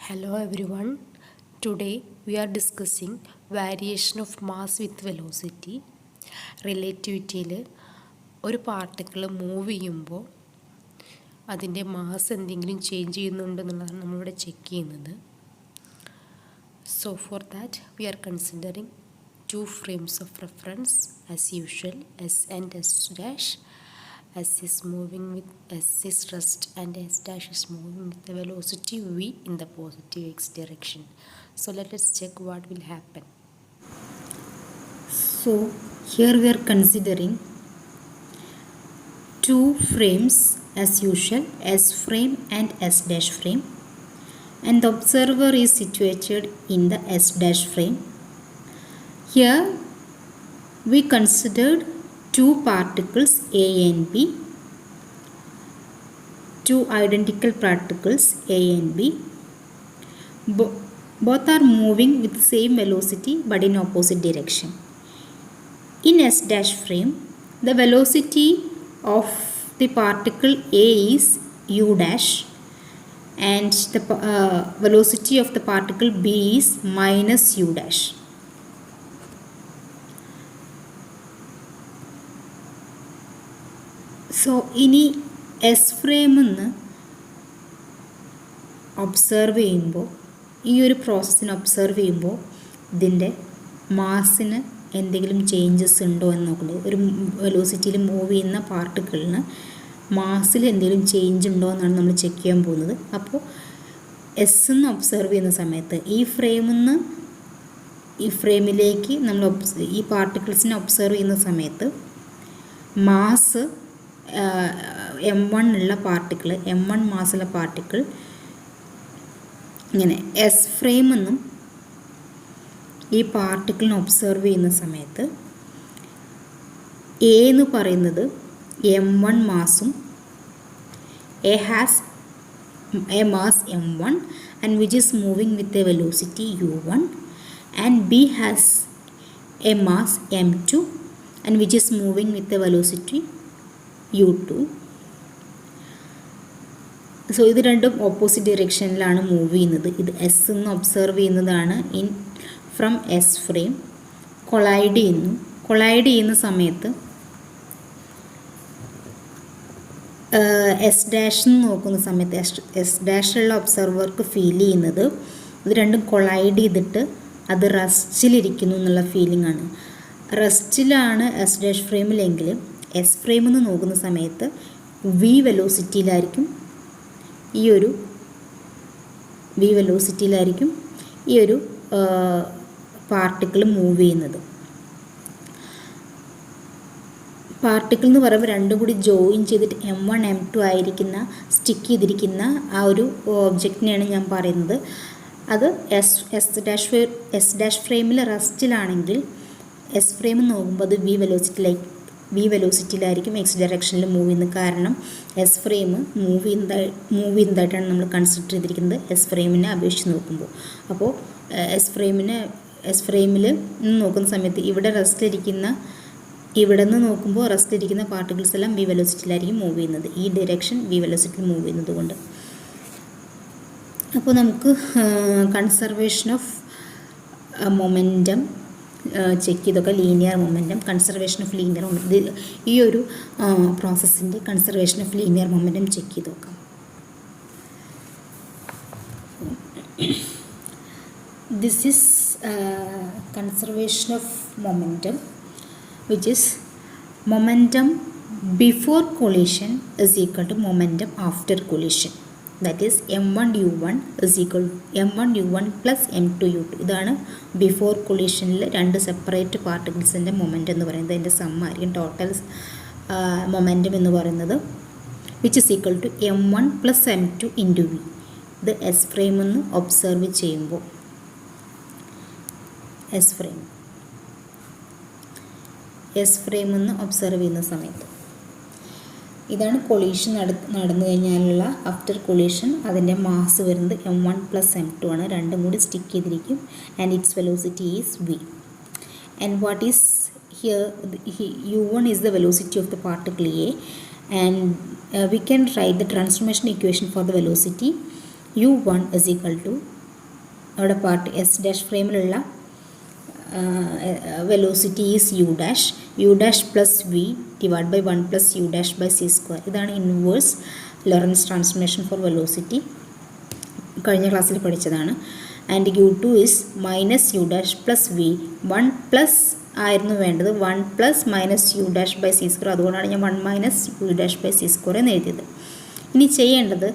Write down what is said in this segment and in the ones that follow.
Hello everyone. Today we are discussing variation of mass with velocity. റിലേറ്റിവിറ്റിയിൽ ഒരു particle move ചെയ്യുമ്പോൾ അതിൻ്റെ mass എന്തെങ്കിലും change ചെയ്യുന്നുണ്ടെന്നുള്ളതാണ് നമ്മളിവിടെ ചെക്ക് ചെയ്യുന്നത്. So for that we R considering two frames of reference as usual, S and S dash. S is moving with S is rest and S dash is moving with the velocity v in the positive x direction. So let us check what will happen. So here we are considering two frames as usual, S frame and S dash frame, and the observer is situated in the S dash frame. Here we considered two particles A and B, two identical particles A and B. Both are moving with the same velocity but in opposite direction. In S dash frame, the velocity of the particle A is u dash and the velocity of the particle B is minus u dash. So ഇനി S ഫ്രെയിമിൽ നിന്ന് observe ചെയ്യുമ്പോൾ ഈ ഒരു പ്രോസസ്സിനെ observe ചെയ്യുമ്പോൾ ഇതിൻ്റെ മാസിന് എന്തെങ്കിലും changes ഉണ്ടോ എന്ന് നോക്കുന്നത്. ഒരു വെലോസിറ്റിയിൽ മൂവ് ചെയ്യുന്ന പാർട്ടിക്കിളിന് മാസിൽ എന്തെങ്കിലും ചേഞ്ച് ഉണ്ടോ എന്നാണ് നമ്മൾ ചെക്ക് ചെയ്യാൻ പോകുന്നത്. അപ്പോൾ എസ് എന്ന് ഒബ്സർവ് ചെയ്യുന്ന സമയത്ത് ഈ ഫ്രെയിമിലേക്ക് നമ്മൾ ഈ പാർട്ടിക്കിൾസിനെ ഒബ്സർവ് ചെയ്യുന്ന സമയത്ത് മാസ് M1 ഉള്ള പാർട്ടിക്കിൾ M1 മാസുള്ള പാർട്ടിക്കിൾ ഇങ്ങനെ എസ് ഫ്രെയിമിൽ നിന്നും ഈ പാർട്ടിക്കിളിനെ ഒബ്സർവ് ചെയ്യുന്ന സമയത്ത് എ എന്ന് പറയുന്നത് M1 മാസും A has a mass M1 and which is moving with a velocity u1, and B has a mass M2 and which is moving with a velocity u2. So ഇത് രണ്ടും opposite ഡയറക്ഷനിലാണ് move ചെയ്യുന്നത്. ഇത് S എന്ന് observe ചെയ്യുന്നതാണ് from S frame. Collide ചെയ്യുന്ന സമയത്ത് S dash എന്ന് നോക്കുന്ന സമയത്ത് എസ് ഡാഷിലുള്ള ഒബ്സർവർക്ക് ഫീൽ ചെയ്യുന്നത് ഇത് രണ്ടും കൊളൈഡ് ചെയ്തിട്ട് അത് റെസ്റ്റിലിരിക്കുന്നു എന്നുള്ള ഫീലിംഗ് ആണ്. റെസ്റ്റിലാണ് എസ് ഡാഷ് ഫ്രെയിമിലെങ്കിൽ എസ് ഫ്രെയിമിൽ നിന്ന് നോക്കുന്ന സമയത്ത് വി വെലോസിറ്റിയിലായിരിക്കും ഈ ഒരു പാർട്ടിക്കിൾ മൂവ് ചെയ്യുന്നത്. പാർട്ടിക്കിൾ എന്ന് പറയുമ്പോൾ രണ്ടും കൂടി ജോയിൻ ചെയ്തിട്ട് M1 M2 ആയിരിക്കുന്ന സ്റ്റിക്ക് ചെയ്തിരിക്കുന്ന ആ ഒരു ഒബ്ജക്റ്റിനെയാണ് ഞാൻ പറയുന്നത്. അത് എസ് ഡാഷ് ഫ്രെയിമിൽ റെസ്റ്റിലാണെങ്കിൽ എസ് ഫ്രെയിമിൽ നോക്കുമ്പോൾ അത് വി വെലോസിറ്റിയിലായിരിക്കും എക്സ് ഡയറക്ഷനിൽ മൂവ് ചെയ്യുന്നത്. കാരണം എസ് ഫ്രെയിം മൂവ് ചെയ്യുന്നതായിട്ടാണ് നമ്മൾ കൺസിഡർ ചെയ്തിരിക്കുന്നത് എസ് ഫ്രെയിമിനെ അപേക്ഷിച്ച് നോക്കുമ്പോൾ. അപ്പോൾ എസ് ഫ്രെയിമിൽ നോക്കുന്ന സമയത്ത് ഇവിടെ നിന്ന് നോക്കുമ്പോൾ റെസ്റ്റിലിരിക്കുന്ന പാർട്ടിക്കിൾസ് എല്ലാം വി വെലോസിറ്റിയിലായിരിക്കും മൂവ് ചെയ്യുന്നത്. ഈ ഡയറക്ഷൻ വി വെലോസിറ്റിയിൽ മൂവ് ചെയ്യുന്നത് കൊണ്ട്. അപ്പോൾ നമുക്ക് കൺസർവേഷൻ ഓഫ് മൊമെൻറ്റം ചെക്ക് ചെയ്തൊക്കെ linear momentum, conservation of linear momentum, ഈ ഒരു പ്രോസസ്സിൻ്റെ conservation of linear momentum check ചെയ്ത് നോക്കാം. This is conservation of momentum which is momentum before collision is equal to momentum after collision. That is M1 U1 is equal to M1 U1 plus M2 U2. ഇതാണ് before കൊളീഷനിൽ രണ്ട് separate പാർട്ടിക്കിൾസിൻ്റെ momentum എന്ന് പറയുന്നത്. അതിൻ്റെ സമ്മായിരിക്കും total momentum എന്ന് പറയുന്നത്, which is equal to M1 plus M2 into v. ഇത് S ഫ്രെയിമിൽ നിന്ന് ഒബ്സർവ് ചെയ്യുമ്പോൾ എസ് ഫ്രെയിമിൽ നിന്ന് ഒബ്സർവ് ചെയ്യുന്ന സമയത്ത് ഇതാണ് കൊളീഷൻ നടന്നു കഴിഞ്ഞാലുള്ള ആഫ്റ്റർ കൊളീഷൻ അതിൻ്റെ മാസ് വരുന്നത് M1 പ്ലസ് M2 ആണ്. രണ്ടും കൂടി സ്റ്റിക്ക് ചെയ്തിരിക്കും. And it's velocity is v. And what is here u1 is the velocity of the particle A, and we can write the transformation equation for the velocity u1 is equal to അവിടെ part S dash ഫ്രെയിമിലുള്ള velocity is u dash plus v divide by 1 plus u dash by c square. ഇതാണ് inverse Lorentz transformation for velocity. കഴിഞ്ഞ ക്ലാസ്സിൽ പഠിച്ചതാണ്. And u two is minus u dash plus v 1 plus ആയിരുന്നു വേണ്ടത്, 1 plus minus u dash by c square. അതുകൊണ്ടാണ് ഞാൻ 1 minus u dash by c square എന്ന് എഴുതിയത്. ഇനി ചെയ്യേണ്ടത്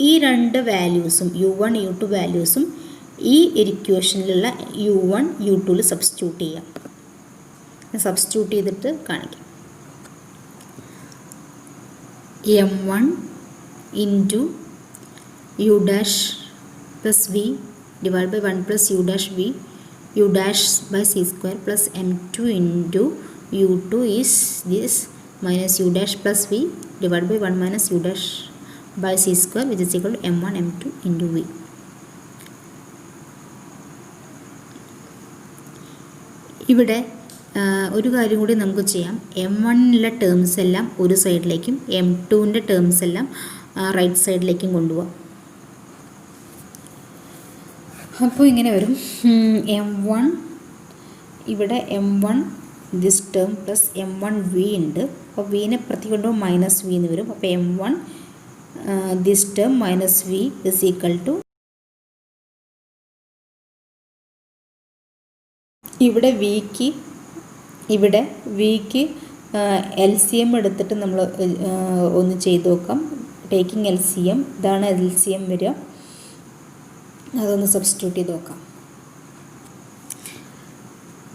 ഈ രണ്ട് വാല്യൂസും u1 u2 വാല്യൂസും ഈ ഇക്വേഷനിലുള്ള u1 u2 സബ്സ്റ്റിറ്റ്യൂട്ട് ചെയ്യാം. സബ്സ്റ്റിറ്റ്യൂട്ട് ചെയ്തിട്ട് കാണിക്കാം. m1 into u dash plus v divide by 1 plus u dash v u dash by c square plus m2 into u2 is this minus u dash plus v divide by 1 minus u dash by c square which is equal to m1 m2 into v. ഇവിടെ ഒരു കാര്യം കൂടി നമുക്ക് ചെയ്യാം. m1ലെ terms എല്ലാം ഒരു സൈഡിലേക്കും m2ൻ്റെ terms എല്ലാം റൈറ്റ് സൈഡിലേക്കും കൊണ്ടുപോകാം. അപ്പോൾ ഇങ്ങനെ വരും m1 ഇവിടെ m1 this term plus m1 v ഉണ്ട്. അപ്പോൾ വിനെ പ്രതി കൊണ്ടുപോകും മൈനസ് വി എന്ന് വരും. അപ്പോൾ m1 this term minus v is equal to ഇവിടെ വിക്ക് LCM എടുത്തിട്ട് നമ്മൾ ഒന്ന് ചെയ്ത് നോക്കാം. ടേക്കിംഗ് LCM, ഇതാണ് LCM വരിക. അതൊന്ന് സബ്സ്റ്റിറ്റ്യൂട്ട് ചെയ്ത് നോക്കാം.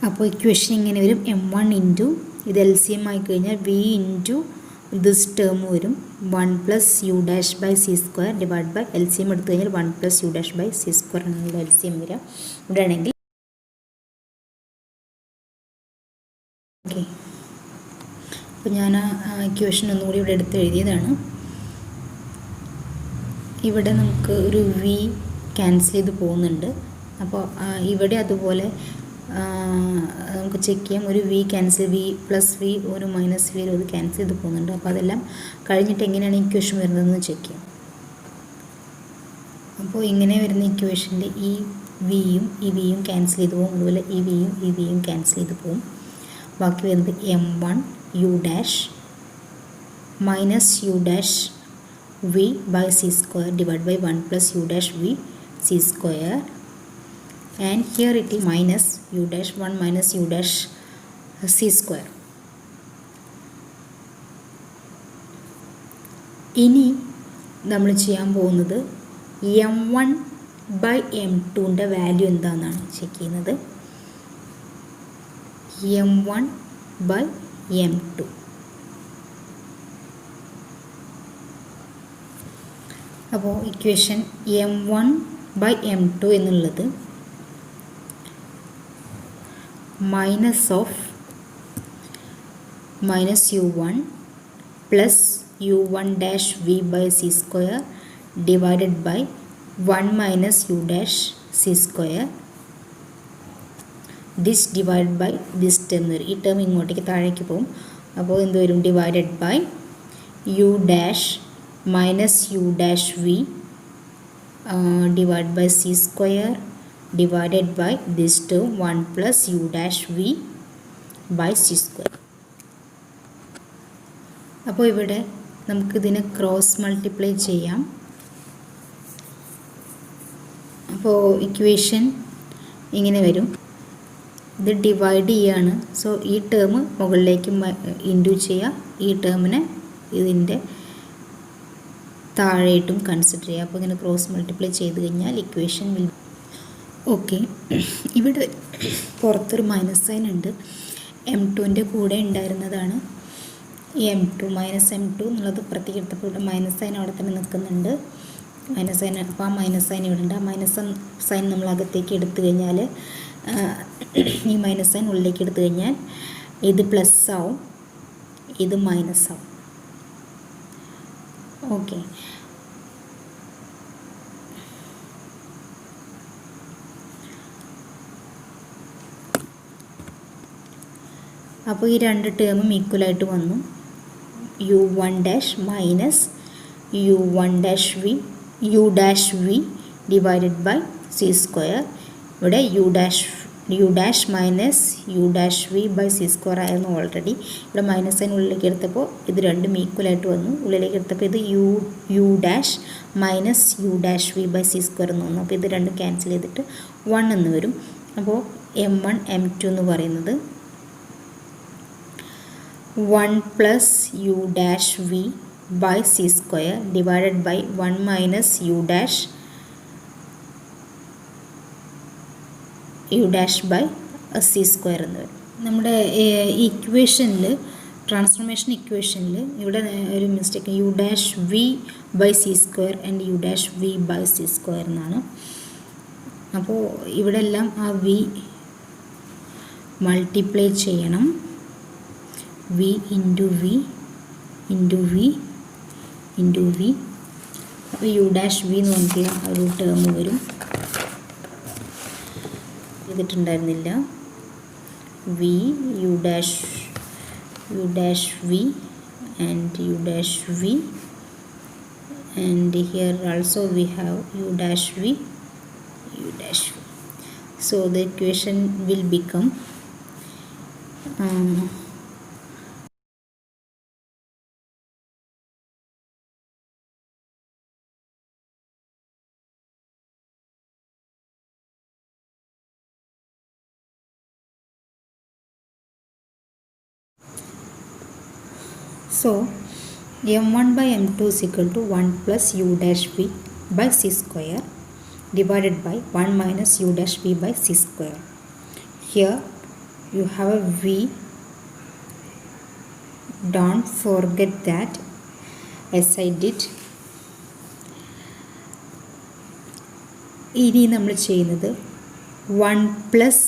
അപ്പോൾ ഇക്വേഷൻ ഇങ്ങനെ വരും. m1 ഇൻറ്റു ഇത് LCM ആയിക്കഴിഞ്ഞാൽ v ഇൻറ്റു ദിസ് ടേം വരും 1 plus u dash by c square divide by LCM എടുത്തു കഴിഞ്ഞാൽ 1 plus u dash by c square എന്നുള്ള LCM വരിക. ഇവിടെ ആണെങ്കിൽ ഓക്കെ. അപ്പോൾ ഞാൻ ആ ഇക്വേഷൻ ഒന്നുകൂടി ഇവിടെ എടുത്ത് എഴുതിയതാണ്. ഇവിടെ നമുക്ക് ഒരു വി ക്യാൻസൽ ചെയ്ത് പോകുന്നുണ്ട്. അപ്പോൾ ഇവിടെ അതുപോലെ നമുക്ക് ചെക്ക് ചെയ്യാം. ഒരു v cancel, v plus v ഒരു മൈനസ് വി അത് ക്യാൻസൽ ചെയ്ത് പോകുന്നുണ്ട്. അപ്പോൾ അതെല്ലാം കഴിഞ്ഞിട്ട് എങ്ങനെയാണ് ഇക്വേഷൻ വരുന്നതെന്ന് ചെക്ക് ചെയ്യാം. അപ്പോൾ ഇങ്ങനെ വരുന്ന ഇക്വേഷനിൽ ഈ വിയും ക്യാൻസൽ ചെയ്ത് പോകും. അതുപോലെ ഈ വിയും ക്യാൻസൽ ചെയ്ത് പോകും. ബാക്കി വരുന്നത് m1 u dash minus u dash v by c square divide by 1 plus u dash v c square. And here it is minus u dash 1 minus u dash c square. ഇനി നമ്മൾ ചെയ്യാൻ പോകുന്നത് m1 by m2ൻ്റെ value എന്താണെന്നാണ് check ചെയ്യുന്നത്. m1 by m2. അപ്പോൾ equation m1 by m2 എന്നുള്ളത് minus of minus u1 plus u1 dash v by c square divided by 1 minus u dash c square. This divide by this term വരും. ഈ term ഇങ്ങോട്ടേക്ക് താഴേക്ക് പോകും. അപ്പോൾ എന്ത് വരും? Divided by u dash minus u dash v divide by c square divided by this term 1 plus u dash v by c square. അപ്പോൾ ഇവിടെ നമുക്കിതിനെ ക്രോസ് മൾട്ടിപ്ലൈ ചെയ്യാം. അപ്പോൾ ഇക്വേഷൻ ഇങ്ങനെ വരും. ഇത് ഡിവൈഡ് ചെയ്യാണ്. സോ ഈ ടേം മുകളിലേക്ക് ഇൻറ്റു ചെയ്യുക. ഈ ടേമിനെ ഇതിൻ്റെ താഴെയിട്ടും കൺസിഡർ ചെയ്യുക. അപ്പോൾ ഇങ്ങനെ ക്രോസ് മൾട്ടിപ്ലൈ ചെയ്ത് കഴിഞ്ഞാൽ ഇക്വേഷൻ വിൽ ഓക്കെ. ഇവിടെ പുറത്തൊരു മൈനസ് സൈൻ ഉണ്ട്. m2ൻ്റെ കൂടെ ഉണ്ടായിരുന്നതാണ് m2 മൈനസ് m2 എന്നുള്ളത് പുറത്തേക്ക് എടുത്തപ്പോൾ ഇവിടെ മൈനസ് സൈൻ അവിടെ തന്നെ നിൽക്കുന്നുണ്ട്. മൈനസ് സൈൻ, അപ്പോൾ ആ മൈനസ് സൈൻ ഇവിടെ ഉണ്ട്. ആ മൈനസ് സൈൻ നമ്മൾ അകത്തേക്ക് എടുത്തു കഴിഞ്ഞാൽ ഈ മൈനസ് സൈൻ ഉള്ളിലേക്ക് എടുത്തു കഴിഞ്ഞാൽ ഇത് പ്ലസ് ആവും, ഇത് മൈനസ് ആവും. ഓക്കെ. അപ്പോൾ ഈ രണ്ട് ടേമും ഈക്വലായിട്ട് വന്നു. u1 dash minus u1 dash v u dash v divided by c square. ഇവിടെ u dash minus u dash v by c square ആയിരുന്നു ഓൾറെഡി. ഇവിടെ മൈനസ് സൈൻ ഉള്ളിലേക്ക് എടുത്തപ്പോൾ ഇത് രണ്ടും ഈക്വലായിട്ട് വന്നു. ഉള്ളിലേക്ക് എടുത്തപ്പോൾ ഇത് u dash minus u dash v by c square എന്ന് വന്നു. അപ്പോൾ ഇത് രണ്ടും ക്യാൻസൽ ചെയ്തിട്ട് 1 എന്ന് വരും. അപ്പോൾ M1 M2 എന്ന് പറയുന്നത് 1 plus u dash v by c square divided by 1 minus u dash by c square എന്ന് വരും. നമ്മുടെ ഇക്വേഷനിൽ ട്രാൻസ്ഫോർമേഷൻ ഇക്വേഷനിൽ ഇവിടെ ഒരു mistake u dash v by c square and u dash v by c square എന്നാണ്. അപ്പോൾ ഇവിടെ എല്ലാം ആ വി മൾട്ടിപ്ലൈ ചെയ്യണം. V into v into v into v. അപ്പോൾ യു ഡാഷ് വി എന്ന് പറഞ്ഞിട്ടുള്ള ഒരു ടേം വരും. ചെയ്തിട്ടുണ്ടായിരുന്നില്ല. V u dash v and u dash v and here also we have u dash v. So the equation will become so M1 by M2 is equal to 1 plus u dash v by c square divided by 1 minus u dash v by c square. Here you have a v. Don't forget that as I did. ഇനി നമ്മൾ ചെയ്യുന്നത് 1 plus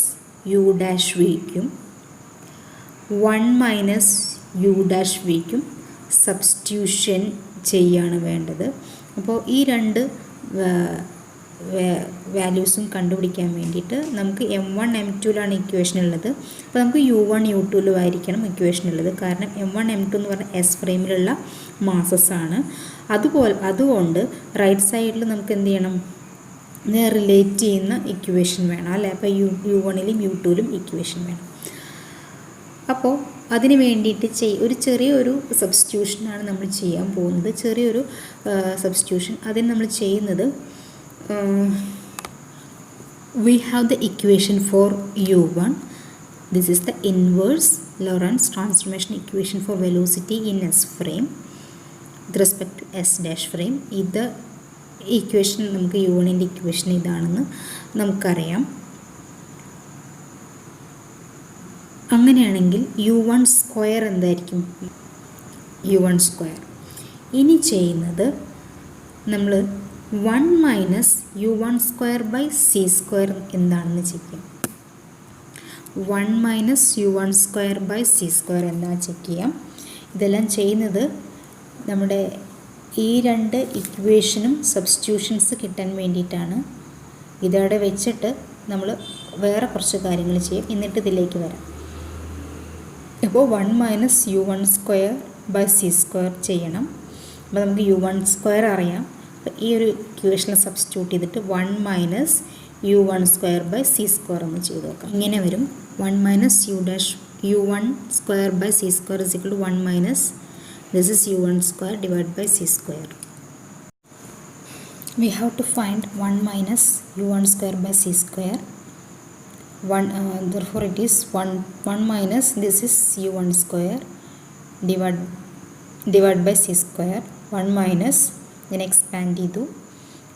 u dash വിക്കും 1 minus u dash വിക്കും substitution ചെയ്യാണ് വേണ്ടത്. അപ്പോൾ ഈ രണ്ട് വാല്യൂസും കണ്ടുപിടിക്കാൻ വേണ്ടിയിട്ട് നമുക്ക് M1 M2ലാണ് ഇക്വേഷൻ ഉള്ളത്. അപ്പോൾ നമുക്ക് U1 U2 ആയിരിക്കണം ഇക്വേഷൻ ഉള്ളത്. കാരണം M1 M2 എന്ന് പറഞ്ഞാൽ S ഫ്രെയിമിലുള്ള മാസസ് ആണ്. അതുകൊണ്ട് റൈറ്റ് സൈഡിൽ നമുക്ക് എന്ത് ചെയ്യണം, റിലേറ്റ് ചെയ്യുന്ന ഇക്വേഷൻ വേണം അല്ലേ. അപ്പോൾ U1ലും U2ലും ഇക്വേഷൻ വേണം. അപ്പോൾ അതിന് വേണ്ടിയിട്ട് ഒരു ചെറിയൊരു സബ്സ്റ്റിറ്റ്യൂഷനാണ് നമ്മൾ ചെയ്യാൻ പോകുന്നത്. ചെറിയൊരു സബ്സ്റ്റിറ്റ്യൂഷൻ. അതിന് നമ്മൾ ചെയ്യുന്നത് we have the equation for U1. This is the inverse Lorentz transformation equation for velocity in S frame with respect to S dash frame. ഇത് ഇക്വേഷൻ നമുക്ക് U1ൻ്റെ ഇക്വേഷൻ ഇതാണെന്ന് നമുക്കറിയാം. അങ്ങനെയാണെങ്കിൽ U1 സ്ക്വയർ എന്തായിരിക്കും? U1 square. ഇനി ചെയ്യുന്നത് നമ്മൾ 1 minus U1 square by c square എന്താണെന്ന് ചെക്ക് ചെയ്യാം. 1 minus U1 square by c square എന്താണെന്ന് ചെക്ക് ചെയ്യാം. ഇതെല്ലാം ചെയ്യുന്നത് നമ്മുടെ ഈ രണ്ട് ഇക്വേഷനും സബ്സ്റ്റിറ്റ്യൂഷൻസ് കിട്ടാൻ വേണ്ടിയിട്ടാണ്. ഇതവിടെ വെച്ചിട്ട് നമ്മൾ വേറെ കുറച്ച് കാര്യങ്ങൾ ചെയ്യും, എന്നിട്ട് ഇതിലേക്ക് വരാം. അപ്പോൾ 1 minus U1 square by c square ചെയ്യണം. അപ്പോൾ നമുക്ക് U1 സ്ക്വയർ അറിയാം. ഈ ഒരു ഇക്വേഷനിൽ സബ്സ്റ്റിറ്റ്യൂട്ട് ചെയ്തിട്ട് 1 minus U1 square by c square എന്ന് ചെയ്ത് നോക്കാം. ഇങ്ങനെ വരും. 1 minus U1 square by c square is equal to 1 minus this is U1 square divide by c square. We have to find 1 minus U1 square by c square. Therefore it is 1 minus this is U1 square divide by c square. 1 minus then expand idu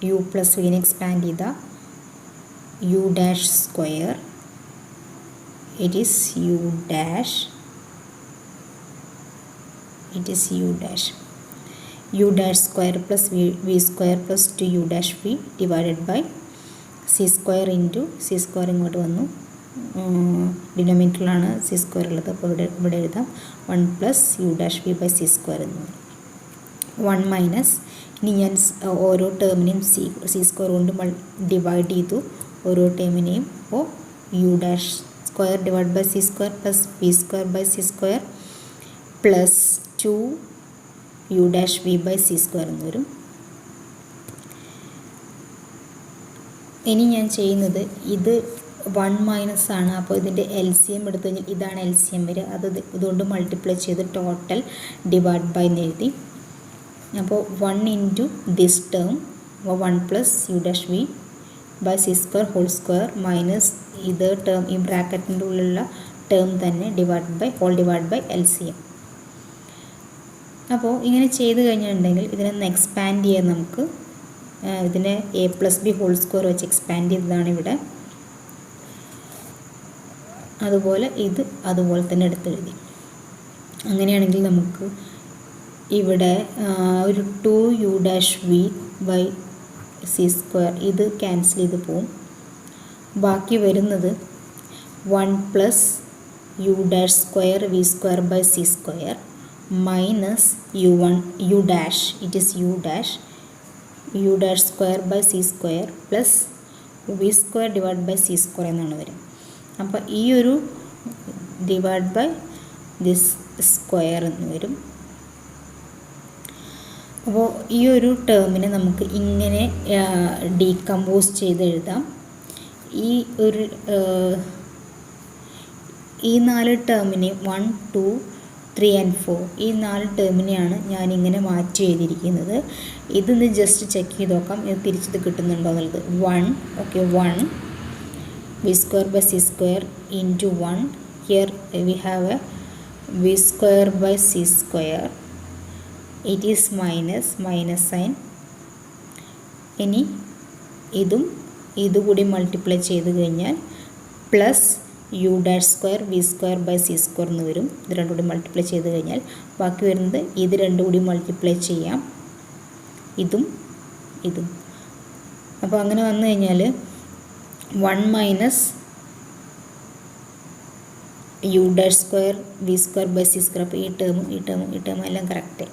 u plus v expand ida u dash square. It is u dash square plus v square plus 2u dash v divided by c square into c square ഇങ്ങോട്ട് വന്നു. ഡിനോമിനേറ്ററിലാണ് c square ഉള്ളത്. അപ്പോൾ ഇവിടെ എഴുതാം 1 plus u dash v by c square എന്ന് പറയും. 1 minus ഇനി ഞാൻ ഓരോ ടേമിനെയും സി സ്ക്വയർ കൊണ്ട് ഡിവൈഡ് ചെയ്തു ഓരോ ടേമിനെയും. അപ്പോൾ u dash square divide by c square plus v square by c square plus 2 u dash v by c square എന്ന് വരും. ഇനി ഞാൻ ചെയ്യുന്നത് ഇത് 1 മൈനസ് ആണ്. അപ്പോൾ ഇതിൻ്റെ LCM എടുത്തു കഴിഞ്ഞാൽ ഇതാണ് LCM വരിക. ഇതുകൊണ്ട് മൾട്ടിപ്ലൈ ചെയ്ത് ടോട്ടൽ ഡിവൈഡ് ബൈ എന്ന് എഴുതി. അപ്പോൾ 1 into this term 1 plus u dash v by c square whole square minus ഇത് ടേം ഈ ബ്രാക്കറ്റിൻ്റെ ഉള്ളിലുള്ള ടേം തന്നെ ഹോൾ ഡിവൈഡ് ബൈ LCM. അപ്പോൾ ഇങ്ങനെ ചെയ്ത് കഴിഞ്ഞിട്ടുണ്ടെങ്കിൽ ഇതിനൊന്ന് എക്സ്പാൻഡ് ചെയ്യാൻ നമുക്ക് ഇതിനെ a plus b whole square വെച്ച് എക്സ്പാൻഡ് ചെയ്തതാണ് ഇവിടെ. അതുപോലെ ഇത് അതുപോലെ തന്നെ എടുത്തെഴുതി. അങ്ങനെയാണെങ്കിൽ നമുക്ക് ഇവിടെ ഒരു 2 u dash v by c square ഇത് ക്യാൻസൽ ചെയ്ത് പോവും. ബാക്കി വരുന്നത് 1 plus u dash square v square by c square minus u dash it is u dash square by c square plus v square divide by c square എന്നാണ് വരും. അപ്പോൾ ഈ ഒരു ഡിവൈഡ് ബൈ ദിസ് സ്ക്വയർ എന്ന് വരും. അപ്പോൾ ഈ ഒരു ടേമിനെ നമുക്ക് ഇങ്ങനെ ഡീകമ്പോസ് ചെയ്ത് എഴുതാം. ഈ 4 ടേമിനെ 1, 2, 3 and 4 ഈ 4 ടേമിനെയാണ് ഞാനിങ്ങനെ മാറ്റി എഴുതിയിരിക്കുന്നത്. ഇതൊന്ന് ജസ്റ്റ് ചെക്ക് ചെയ്ത് നോക്കാം ഇത് തിരിച്ചത് കിട്ടുന്നുണ്ടോ എന്നുള്ളത്. 1 v square by c square into 1 here we have a v square by c square it is minus sign. ഇനി ഇതുകൂടി മൾട്ടിപ്ലൈ ചെയ്ത് കഴിഞ്ഞാൽ plus u dash square v square by c square എന്ന് വരും. ഇത് രണ്ടും കൂടി മൾട്ടിപ്ലൈ ചെയ്ത് കഴിഞ്ഞാൽ ബാക്കി വരുന്നത് ഇത് രണ്ടും കൂടി മൾട്ടിപ്ലൈ ചെയ്യാം ഇതും. അപ്പോൾ അങ്ങനെ വന്നു കഴിഞ്ഞാൽ 1 minus u dash square v square by c square. അപ്പോൾ ഈ ടേമും എല്ലാം കറക്റ്റ്.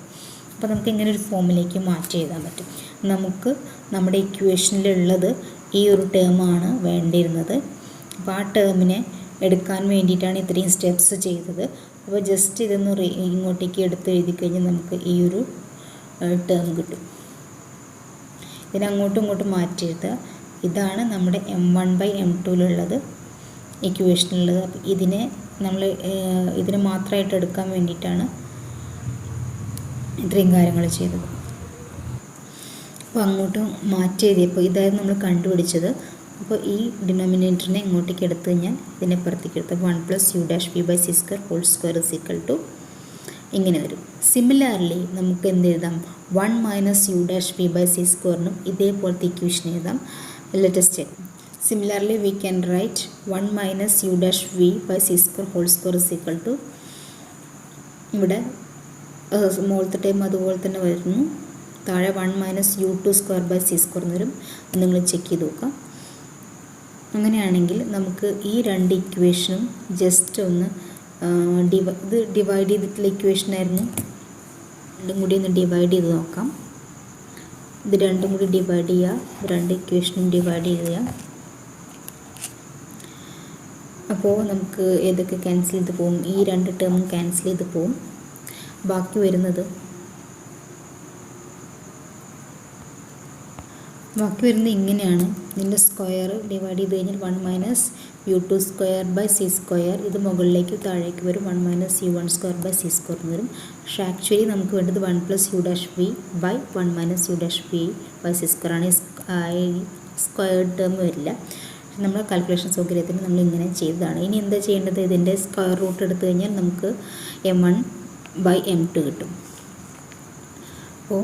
അപ്പോൾ നമുക്ക് ഇങ്ങനെ ഒരു ഫോമിലേക്ക് മാറ്റി എഴുതാൻ പറ്റും. നമുക്ക് നമ്മുടെ ഇക്വേഷനിലുള്ളത് ഈ ഒരു ടേമാണ് വേണ്ടിയിരുന്നത്. അപ്പോൾ ആ ടേമിനെ എടുക്കാൻ വേണ്ടിയിട്ടാണ് ഇത്രയും സ്റ്റെപ്സ് ചെയ്തത്. അപ്പോൾ ജസ്റ്റ് ഇതൊന്ന് ഇങ്ങോട്ടേക്ക് എടുത്ത് എഴുതി കഴിഞ്ഞാൽ നമുക്ക് ഈ ഒരു ടേം കിട്ടും. ഇതിനെ അങ്ങോട്ടും ഇങ്ങോട്ടും മാറ്റി എഴുതുക. ഇതാണ് നമ്മുടെ M1/M2യിലുള്ളത് ഇക്വേഷനിലുള്ളത്. അപ്പോൾ ഇതിനെ മാത്രമായിട്ട് എടുക്കാൻ വേണ്ടിയിട്ടാണ് ഇത്രയും കാര്യങ്ങൾ ചെയ്തത്. അപ്പോൾ അങ്ങോട്ടും മാറ്റി എഴുതിയപ്പോൾ ഇതായിരുന്നു നമ്മൾ കണ്ടുപിടിച്ചത്. അപ്പോൾ ഈ ഡിനോമിനേറ്ററിനെ ഇങ്ങോട്ടേക്ക് എടുത്തു കഴിഞ്ഞാൽ ഇതിനെ പുറത്തേക്ക് എടുത്ത് 1 plus u dash v by c square whole square is equal to ഇങ്ങനെ വരും. സിമിലർലി നമുക്ക് എന്ത് എഴുതാം 1 minus u dash v by c സ്ക്വയറിനും ഇതേപോലത്തെ ഇക്വേഷൻ എഴുതാം. Let's check. Similarly we can write 1 minus u dash v by c square whole square is equal to ഇവിടെ മുകളിലത്തെ ടൈം അതുപോലെ തന്നെ വരുന്നു. താഴെ 1 minus u two square by c square എന്ന് വരും. നിങ്ങൾ ചെക്ക് ചെയ്ത് നോക്കാം. അങ്ങനെയാണെങ്കിൽ നമുക്ക് ഈ 2 ഇക്വേഷനും ജസ്റ്റ് ഒന്ന് ഇത് ഡിവൈഡ് ചെയ്തിട്ടുള്ള ഇക്വേഷനായിരുന്നു. രണ്ടും കൂടി ഒന്ന് ഡിവൈഡ് ചെയ്ത് നോക്കാം. ഇത് രണ്ടും കൂടി ഡിവൈഡ് ചെയ്യുക. 2 ഇക്വേഷനും ഡിവൈഡ് ചെയ്യുക. അപ്പോൾ നമുക്ക് ഏതൊക്കെ ക്യാൻസൽ ചെയ്ത് പോകും? ഈ 2 ടേമും ക്യാൻസൽ ചെയ്ത് പോകും. ബാക്കി വരുന്നത് ഇങ്ങനെയാണ്. ഇതിൻ്റെ സ്ക്വയർ ഡിവൈഡ് ചെയ്ത് കഴിഞ്ഞാൽ 1 minus u two square by c square ഇത് മുകളിലേക്ക് താഴേക്ക് വരും. 1 minus u 1 square by c square എന്ന് വരും. പക്ഷേ ആക്ച്വലി നമുക്ക് വേണ്ടത് 1 plus u dash v by 1 minus u dash v by c square ആണ്. സ്ക്വയർ ടേം വരില്ല. നമ്മൾ കാൽക്കുലേഷൻ സൗകര്യത്തിന് നമ്മൾ ഇങ്ങനെ ചെയ്തതാണ്. ഇനി എന്താ ചെയ്യേണ്ടത്? ഇതിൻ്റെ സ്ക്വയർ റൂട്ട് എടുത്തു കഴിഞ്ഞാൽ നമുക്ക് M1/M2 കിട്ടും. അപ്പോൾ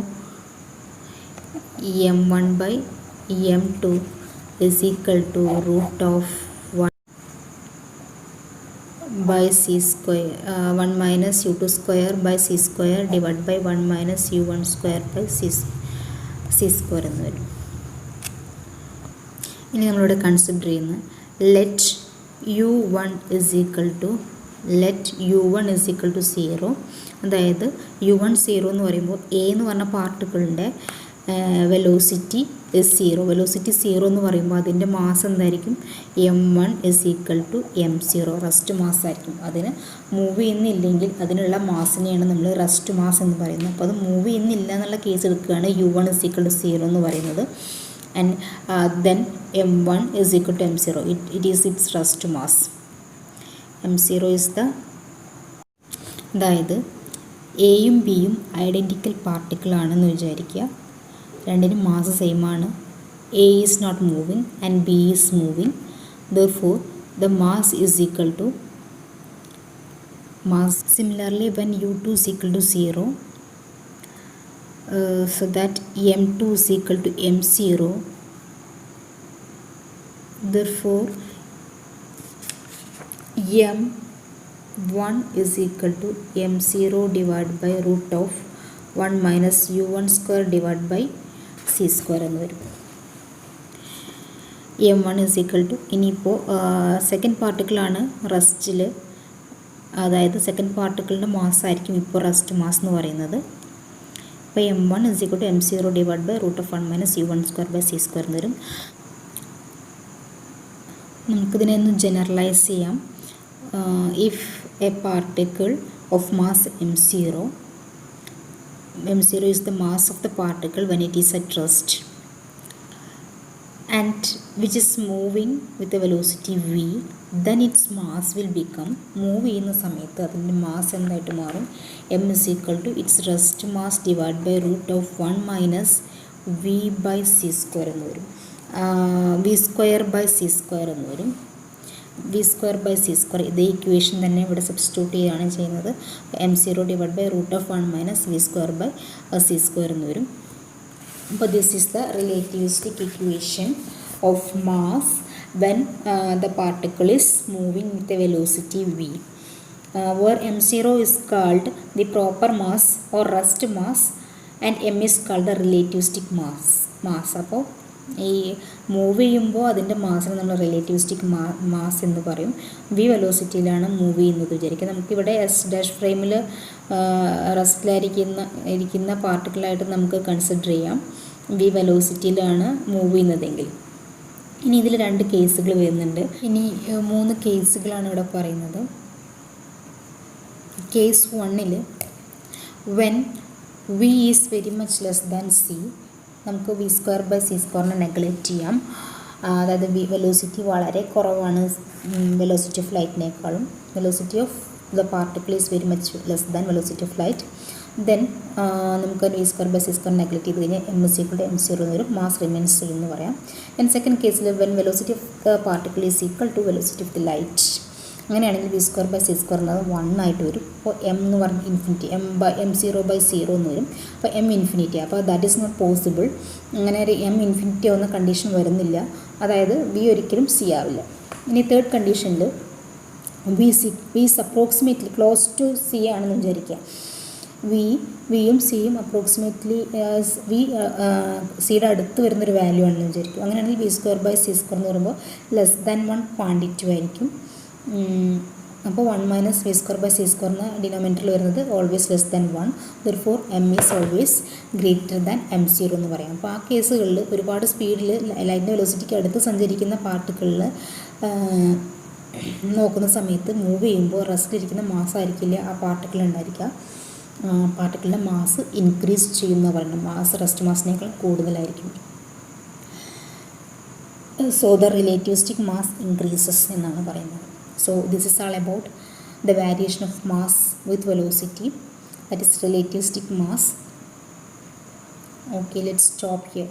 M1/M2 is equal to root of 1 by c square 1 minus u2 square by c square divided by 1 minus u1 square by c square എന്ന് വരും. ഇനി നമ്മളിവിടെ കൺസിഡർ ചെയ്യുന്ന let u1 is equal to 0. അതായത് u1 0 എന്ന് പറയുമ്പോൾ a എന്ന് പറഞ്ഞ പാർട്ടിക്കിളിൻ്റെ വെലോസിറ്റി ഇസ് 0. വെലോസിറ്റി 0 എന്ന് പറയുമ്പോൾ അതിൻ്റെ മാസ് എന്തായിരിക്കും? M1 is equal to M0. Rest mass ആയിരിക്കും. അതിന് മൂവ് ചെയ്യുന്നില്ലെങ്കിൽ അതിനുള്ള മാസിനെയാണ് നമ്മൾ റെസ്റ്റ് മാസ് എന്ന് പറയുന്നത്. അപ്പോൾ അത് മൂവ് ചെയ്യുന്നില്ല എന്നുള്ള കേസ് എടുക്കുകയാണ് u1 is equal to 0 എന്ന് പറയുന്നത്. and then m1 is equal to m0. It is its rest mass. m0 is the, അതായത് എയും ബിയും ഐഡൻറ്റിക്കൽ പാർട്ടിക്കിൾ ആണെന്ന് വിചാരിക്കുക. രണ്ടിനും മാസ് സെയിം ആണ്. A is not moving and B is moving. Therefore the mass is equal to mass. Similarly, when u2 is equal to 0, so that m2 is equal to m0. Therefore m1 is equal to m0 divided by root of 1 minus u1 square divided by c square എന്ന് വരും. m1 is equal to, ഇനിയിപ്പോൾ second പാർട്ടിക്കിളാണ് റെസ്റ്റിൽ, അതായത് second പാർട്ടിക്കിളിൻ്റെ mass ആയിരിക്കും ഇപ്പോൾ rest mass എന്ന് പറയുന്നത്. അപ്പോൾ m1 is equal to m0 divided by root of 1 minus u1 square by c square എന്ന് വരും. നമുക്കിതിനെ ഒന്ന് ജനറലൈസ് ചെയ്യാം. If A particle of mass m0 is the mass of the particle when it is at rest and which is moving with a velocity v, then its mass will become, move ചെയ്യുന്ന സമയത്ത് അതിൻ്റെ mass എന്തായിട്ട് മാറും, m is equal to its rest mass divided by root of 1 minus v by c square എന്ന് വരും. v square by c square എന്ന് വരും. v square by c square ഇതേ ഇക്വേഷൻ തന്നെ ഇവിടെ സബ്സ്റ്റിറ്റ്യൂട്ട് ചെയ്യുകയാണ് ചെയ്യുന്നത്. m0 divided by root of 1 minus v square by c square എന്ന് വരും. അപ്പോൾ this is the relativistic equation of mass when the particle is moving with a velocity v, where m0 is called the proper mass or rest mass and m is called the relativistic mass. അപ്പോൾ ഈ move ചെയ്യുമ്പോൾ അതിൻ്റെ മാസിനെ നമ്മൾ relativistic mass എന്ന് പറയും. V വെലോസിറ്റിയിലാണ് move ചെയ്യുന്നത് വിചാരിക്കുക. നമുക്കിവിടെ എസ് ഡാഷ് ഫ്രെയിമിൽ റെസ്റ്റിലിരിക്കുന്ന പാർട്ടിക്കിളായിട്ട് നമുക്ക് കൺസിഡർ ചെയ്യാം വി വെലോസിറ്റിയിലാണ് മൂവ് ചെയ്യുന്നതെങ്കിൽ. ഇനി ഇതിൽ 2 കേസുകൾ വരുന്നുണ്ട്. ഇനി 3 കേസുകളാണ് ഇവിടെ പറയുന്നത്. കേസ് 1ൽ when v is very much less than c, നമുക്ക് വി സ്ക്വയർ ബൈ സി സ്ക്വയറിനെ നെഗ്ലക്റ്റ് ചെയ്യാം. അതായത് വെലോസിറ്റി വളരെ കുറവാണ് വെലോസിറ്റി ഓഫ് ലൈറ്റിനേക്കാളും. Velocity of the particle is very much less than velocity of light. Then നമുക്ക് v square by c square neglect ചെയ്ത് കഴിഞ്ഞാൽ M is equal to m0 എന്ന് വരും. മാസ് റിമെയിൻസ് എന്ന് പറയാം. ആൻഡ് സെക്കൻഡ് കേസിൽ when velocity of the particle is equal to velocity of the light, അങ്ങനെയാണെങ്കിൽ v square by c square എന്നത് 1 ആയിട്ട് വരും. അപ്പോൾ എം എന്ന് പറഞ്ഞ ഇൻഫിനിറ്റി m0 ബൈ 0 എന്ന് വരും. അപ്പോൾ എം ഇൻഫിനിറ്റി. അപ്പോൾ ദാറ്റ് ഈസ് നോട്ട് പോസിബിൾ. അങ്ങനെ ഒരു എം ഇൻഫിനിറ്റി ആവുന്ന കണ്ടീഷൻ വരുന്നില്ല. അതായത് വി ഒരിക്കലും സി ആവില്ല. ഇനി തേർഡ് കണ്ടീഷനിൽ v is approximately close to c ആണെന്ന് വിചാരിക്കുക. വിയും സിയും അപ്രോക്സിമേറ്റ്ലി സിയുടെ അടുത്ത് വരുന്നൊരു വാല്യൂ ആണെന്ന് വിചാരിക്കും. അങ്ങനെയാണെങ്കിൽ v square by c square എന്ന് പറയുമ്പോൾ ലെസ് ദാൻ 1 ക്വാണ്ടിറ്റി ആയിരിക്കും. അപ്പോൾ 1 minus v square by c സ്ക്വയറിന് ഡിനോമിനേറ്ററിൽ വരുന്നത് always less than 1. Therefore M is always greater than m0 എന്ന് പറയാം. അപ്പോൾ ആ കേസുകളിൽ ഒരുപാട് സ്പീഡിൽ ലൈറ്റിൻ്റെ വെലോസിറ്റിക്ക് അടുത്ത് സഞ്ചരിക്കുന്ന പാർട്ടിക്കിളിൽ നോക്കുന്ന സമയത്ത് മൂവ് ചെയ്യുമ്പോൾ റെസ്റ്റിലിരിക്കുന്ന മാസ് ആയിരിക്കില്ല ആ പാർട്ടിക്കിൾ ഉണ്ടായിരിക്കുക. പാർട്ടിക്കിളിൻ്റെ മാസ് ഇൻക്രീസ് ചെയ്യുന്ന പറയുന്നത് മാസ് റെസ്റ്റ് മാസിനേക്കാൾ കൂടുതലായിരിക്കും. So the relativistic mass increases എന്നാണ് പറയുന്നത്. So this is all about the variation of mass with velocity, that is relativistic mass. Okay, let's stop here.